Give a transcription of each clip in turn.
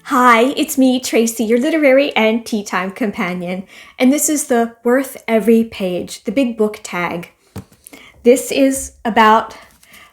Hi, it's me, Tracy, your literary and tea time companion, and this is the Worth Every Page, the big book tag. This is about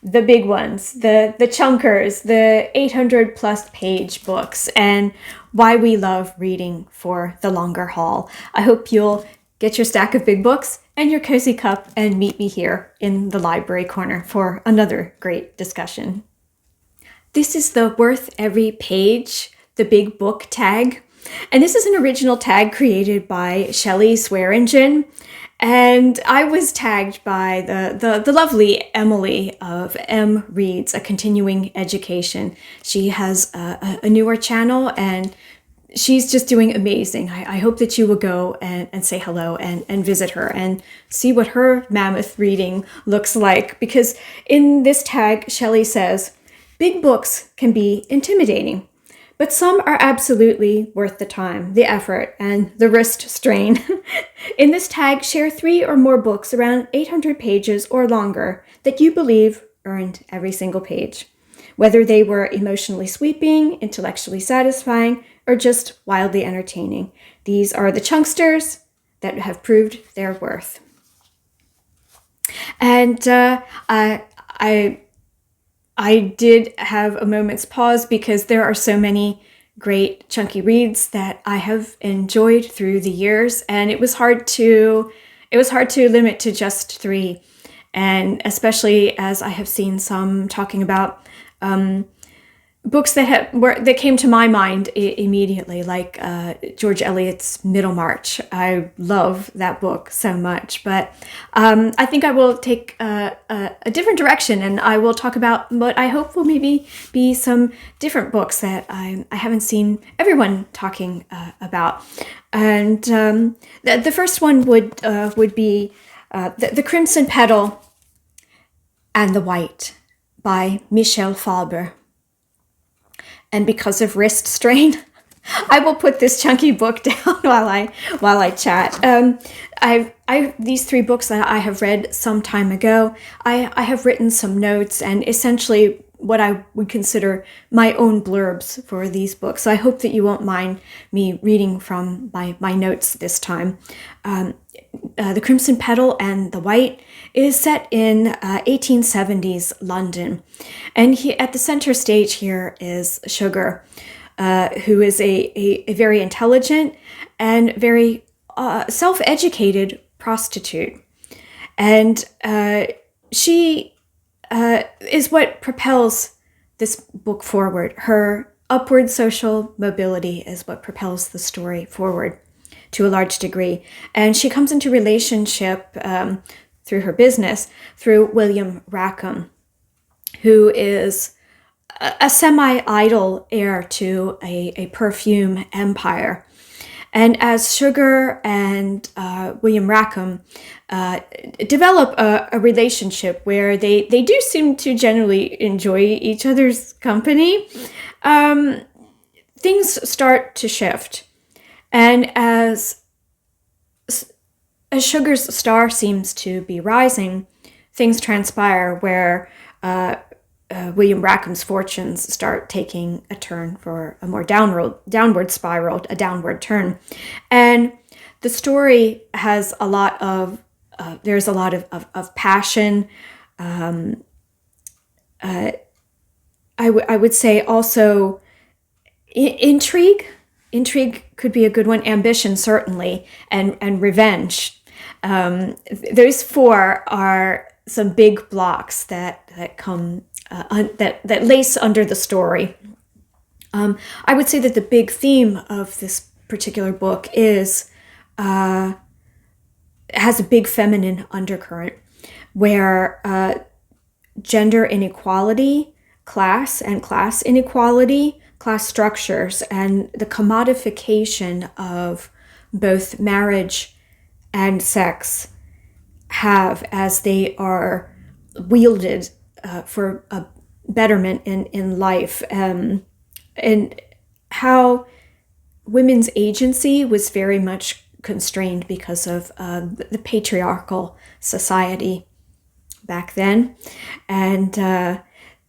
the big ones, the chunkers, the 800 plus page books, and why we love reading for the longer haul. I hope you'll get your stack of big books and your cozy cup and meet me here in the library corner for another great discussion. This is the Worth Every Page, the big book tag. And this is an original tag created by Shelly Swearingen. And I was tagged by the lovely Emily of M Reads, a continuing education. She has a newer channel and she's just doing amazing. I hope that you will go and say hello and visit her and see what her mammoth reading looks like. Because in this tag, Shelly says, big books can be intimidating, but some are absolutely worth the time, the effort, and the wrist strain. In this tag, share 3 or more books around 800 pages or longer that you believe earned every single page, whether they were emotionally sweeping, intellectually satisfying, or just wildly entertaining. These are the chunksters that have proved their worth. And I did have a moment's pause because there are so many great chunky reads that I have enjoyed through the years, and it was hard to limit to just 3, and especially as I have seen some talking about books that came to my mind immediately, like George Eliot's Middlemarch. I love that book so much, but I think I will take a different direction, and I will talk about what I hope will maybe be some different books that I haven't seen everyone talking about. And the first one would be the Crimson Petal and the White by Michel Faber. And because of wrist strain, I will put this chunky book down while I chat. These 3 books that I have read some time ago, I have written some notes and essentially what I would consider my own blurbs for these books. So I hope that you won't mind me reading from my notes this time. The Crimson Petal and the White is set in 1870s London. And at the center stage here is Sugar, who is a very intelligent and very self-educated prostitute. And she is what propels this book forward. Her upward social mobility is what propels the story forward to a large degree. And she comes into relationship through her business through William Rackham, who is a semi-idle heir to a perfume empire. And as Sugar and William Rackham develop a relationship where they do seem to generally enjoy each other's company, things start to shift. And as Sugar's star seems to be rising, things transpire where William Rackham's fortunes start taking a turn for a more downward spiral, a downward turn. And the story has a lot of, there's a lot of passion. I would say also intrigue. Intrigue could be a good one. Ambition, certainly, and revenge. Those 4 are some big blocks that come that lace under the story. I would say that the big theme of this particular book has a big feminine undercurrent, where gender inequality, class inequality, class structures, and the commodification of both marriage and sex have, as they are wielded for a betterment in life, and how women's agency was very much constrained because of the patriarchal society back then, and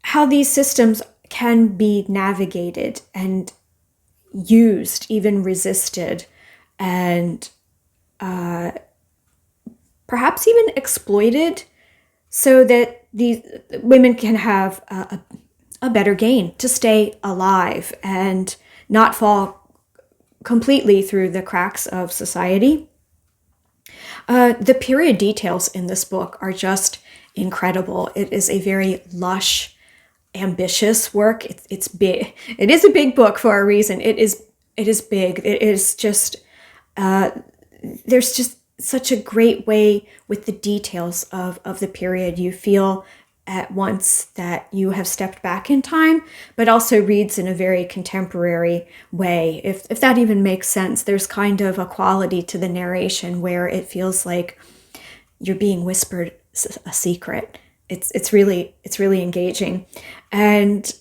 how these systems can be navigated and used, even resisted, and perhaps even exploited, so that these women can have a better gain, to stay alive and not fall completely through the cracks of society. The period details in this book are just incredible. It is a very lush, ambitious work. It's big. It is a big book for a reason. It is big. It is just, there's just such a great way with the details of the period. You feel at once that you have stepped back in time, but also reads in a very contemporary way. If that even makes sense, there's kind of a quality to the narration where it feels like you're being whispered a secret. It's really engaging, and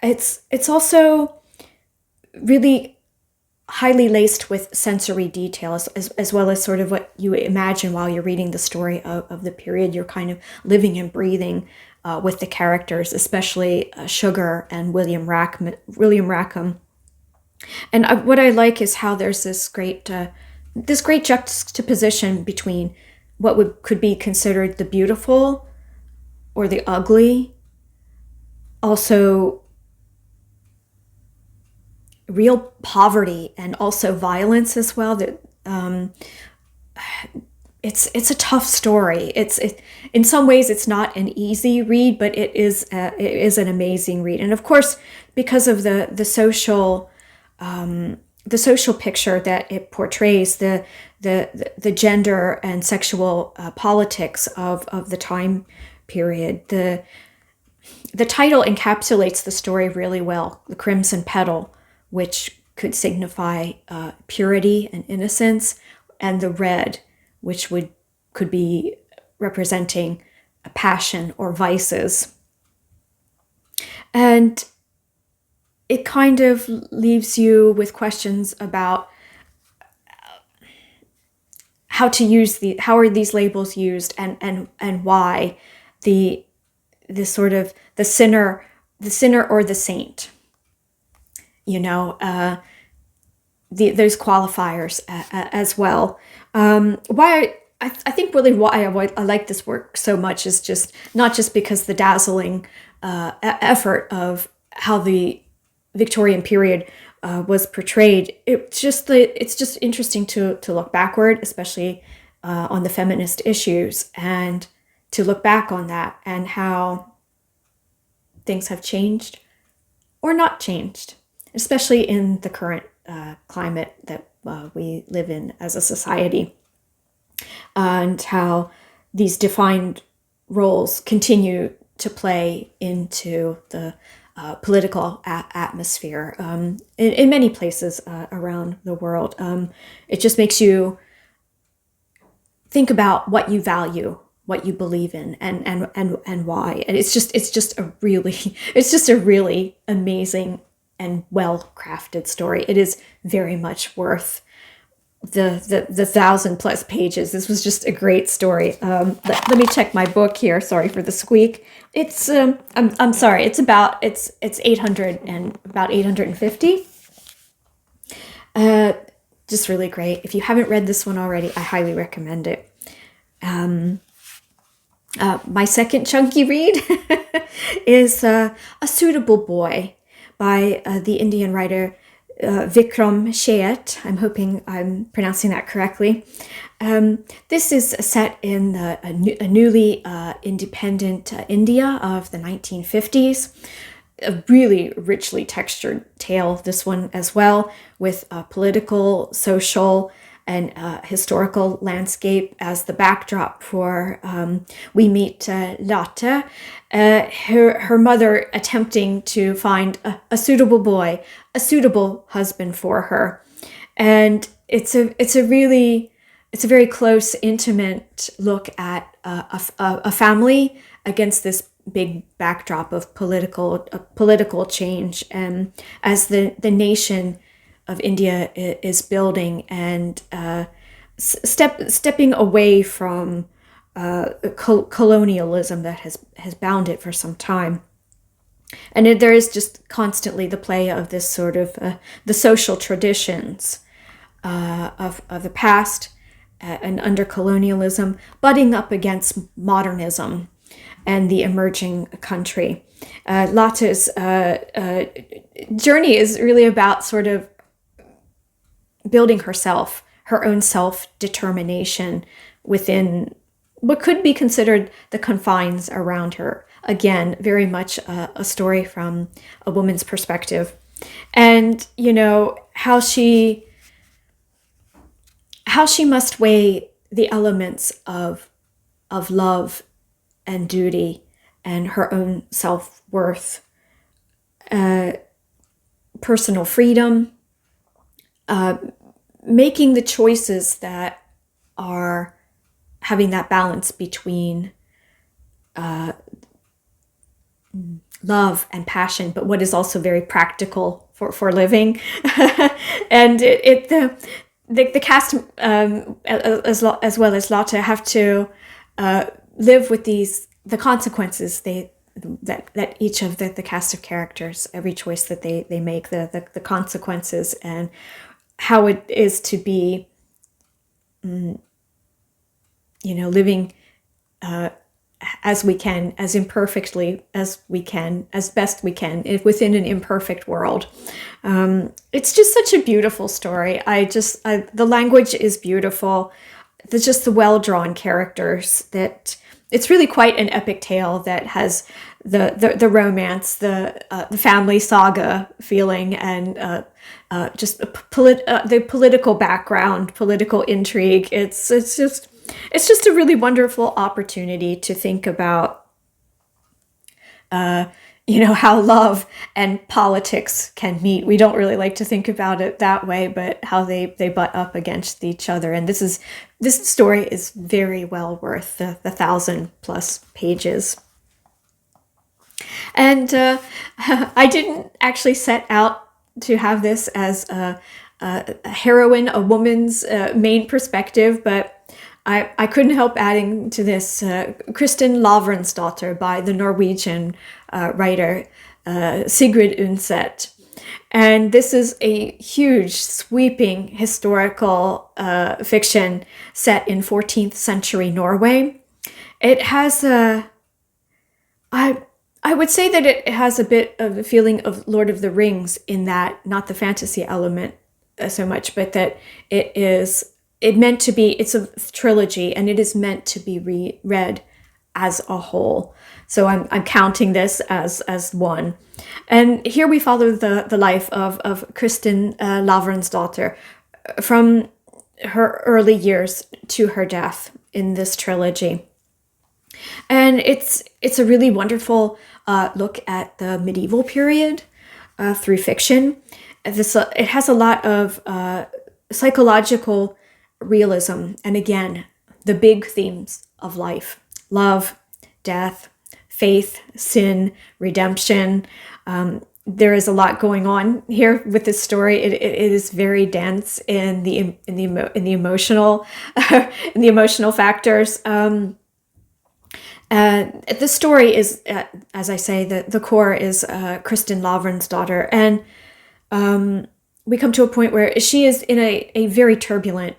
it's also really highly laced with sensory details, as well as sort of what you imagine while you're reading the story of the period. You're kind of living and breathing with the characters, especially Sugar and William Rackham. And what I like is how there's this great juxtaposition between what could be considered the beautiful or the ugly, also real poverty and also violence as well. That it's a tough story. In some ways it's not an easy read, but it is an amazing read. And of course, because of the social picture that it portrays, the gender and sexual politics of the time period, the title encapsulates the story really well. The Crimson Petal, which could signify purity and innocence, and the red, which could be representing a passion or vices. And it kind of leaves you with questions about how are these labels used, and why the sort of the sinner or the saint. Those qualifiers as well. Why I think really why I like this work so much is just not just because the dazzling effort of how the Victorian period was portrayed. It's just interesting to look backward, especially on the feminist issues, and to look back on that and how things have changed or not changed, especially in the current climate that we live in as a society, and how these defined roles continue to play into the political atmosphere in many places around the world. It just makes you think about what you value, what you believe in, and why. And it's just a really amazing and well-crafted story. It is very much worth the 1,000+ pages. This was just a great story. Let me check my book here. Sorry for the squeak. It's I'm sorry. It's 800 and about 850. Just really great. If you haven't read this one already, I highly recommend it. My second chunky read is A Suitable Boy by the Indian writer Vikram. I'm hoping I'm pronouncing that correctly. This is set in a newly independent India of the 1950s. A really richly textured tale, this one as well, with political, social, and historical landscape as the backdrop for we meet Lotte, her mother attempting to find a suitable boy, a suitable husband for her. And it's a very close, intimate look at a family against this big backdrop of political change, and as the nation of India is building and stepping away from colonialism that has bound it for some time. there is just constantly the play of this sort of the social traditions of the past and under colonialism butting up against modernism and the emerging country. Lotte's journey is really about sort of building herself, her own self-determination within what could be considered the confines around her. Again, very much a story from a woman's perspective. And, you know, how she must weigh the elements of love and duty and her own self-worth, personal freedom, making the choices that are having that balance between love and passion, but what is also very practical for living. And the cast, as well as Lotte, have to live with the consequences that each of the cast of characters, every choice that they make, the consequences, and how it is to be, living as we can, as imperfectly as we can, as best we can, within an imperfect world. It's just such a beautiful story. The language is beautiful. There's just the well-drawn characters that it's really quite an epic tale that has the romance, the family saga feeling, and just the political background, political intrigue. It's just a really wonderful opportunity to think about, how love and politics can meet. We don't really like to think about it that way, but how they butt up against each other. And this story is very well worth the 1,000+ pages. And I didn't actually set out to have this as a heroine, a woman's main perspective, but I couldn't help adding to this Kristin Lavransdatter by the Norwegian writer Sigrid Undset. And this is a huge, sweeping historical fiction set in 14th century Norway. It has I would say that it has a bit of a feeling of Lord of the Rings in that, not the fantasy element so much, but that it's a trilogy, and it is meant to be read as a whole. So I'm counting this as one. And here we follow the life of Kristin Lavransdatter from her early years to her death in this trilogy. And it's a really wonderful look at the medieval period through fiction. It has a lot of psychological realism, and again, the big themes of life: love, death, faith, sin, redemption. There is a lot going on here with this story. It is very dense in the emotional in the emotional factors. The story is, as I say, the core is Kristin Lavransdatter, and we come to a point where she is in a very turbulent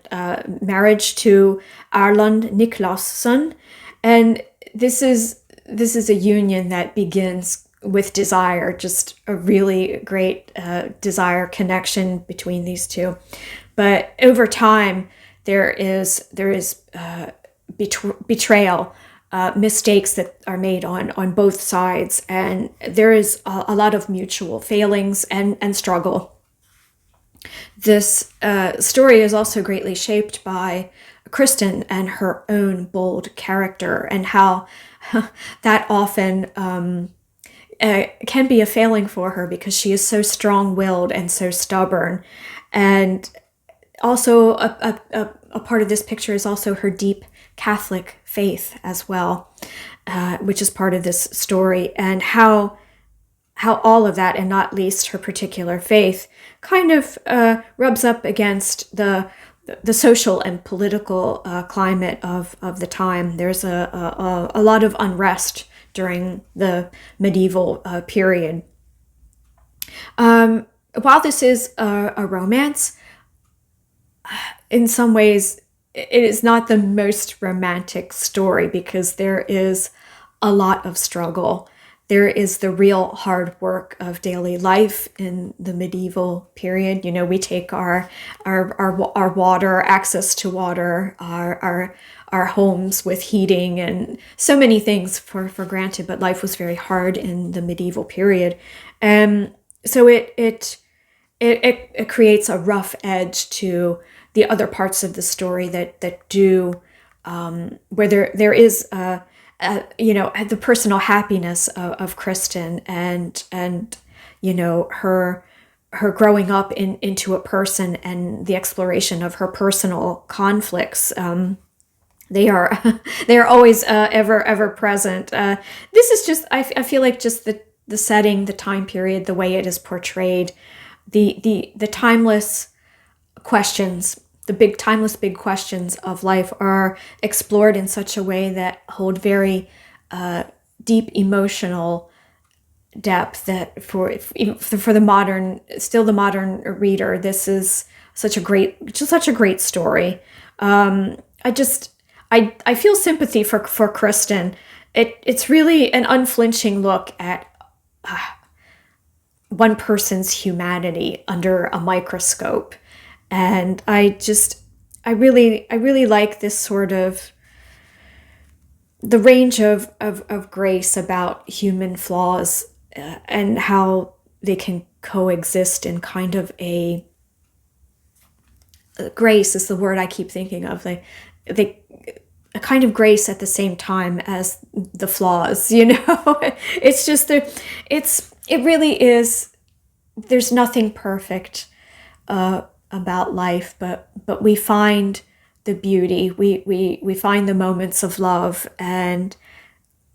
marriage to Erlend Niklausson, and this is a union that begins with desire, just a really great desire connection between these two. But over time, there is betrayal, mistakes that are made on both sides, and there is a lot of mutual failings and struggle. This story is also greatly shaped by Kristin and her own bold character, and how that often can be a failing for her because she is so strong-willed and so stubborn. And also a part of this picture is also her deep Catholic faith as well, which is part of this story, and how all of that, and not least her particular faith, kind of rubs up against the social and political climate of the time. There's a lot of unrest during the medieval period. While this is a romance, in some ways, it is not the most romantic story because there is a lot of struggle. There is the real hard work of daily life in the medieval period. You know, we take our water, access to water, our homes with heating and so many things for granted, but life was very hard in the medieval period. So it creates a rough edge to the other parts of the story that do, where there is the personal happiness of Kristin and her growing up into a person and the exploration of her personal conflicts. They are always ever present. This is just I feel like just the setting, the time period, the way it is portrayed, the timeless questions. The timeless big questions of life are explored in such a way that hold very deep emotional depth. That for the modern reader, this is such a great story. I feel sympathy for Kristin. It's really an unflinching look at one person's humanity under a microscope. And I really like this sort of the range of grace about human flaws and how they can coexist in kind of a grace is the word I keep thinking of. A kind of grace at the same time as the flaws, you know. It's just it really is. There's nothing perfect about life, but we find the beauty. We find the moments of love and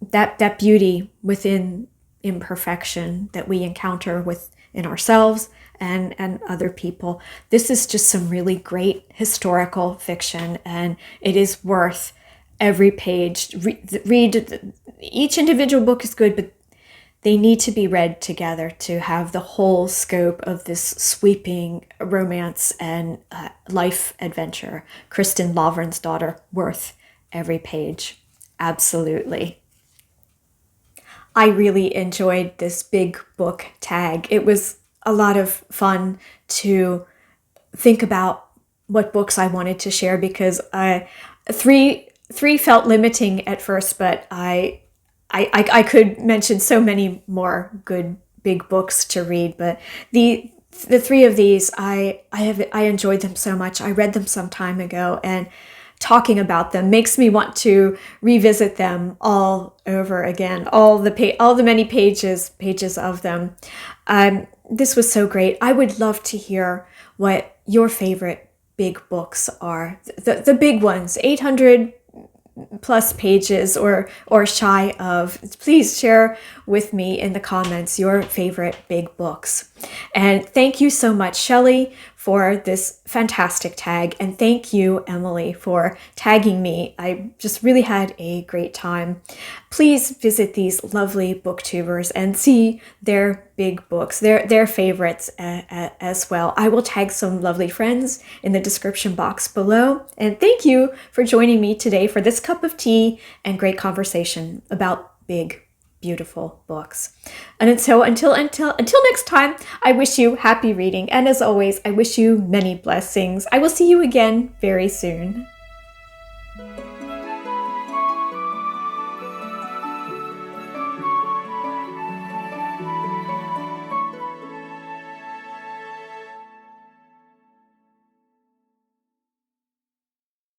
that beauty within imperfection that we encounter within ourselves and other people. This is just some really great historical fiction, and it is worth every page. Read each individual book is good, but they need to be read together to have the whole scope of this sweeping romance and life adventure. Kristin Lavransdatter, worth every page. Absolutely. I really enjoyed this big book tag. It was a lot of fun to think about what books I wanted to share because three felt limiting at first, but I could mention so many more good big books to read, but the three of these, I enjoyed them so much. I read them some time ago, and talking about them makes me want to revisit them all over again. All the many pages of them. This was so great. I would love to hear what your favorite big books are. The big ones, 800 plus pages or shy of. Please share with me in the comments your favorite big books. And thank you so much, Shelly, for this fantastic tag. And thank you, Emily, for tagging me. I just really had a great time. Please visit these lovely booktubers and see their big books, their favorites as well. I will tag some lovely friends in the description box below. And thank you for joining me today for this cup of tea and great conversation about big, beautiful books. And until next time, I wish you happy reading. And as always, I wish you many blessings. I will see you again very soon.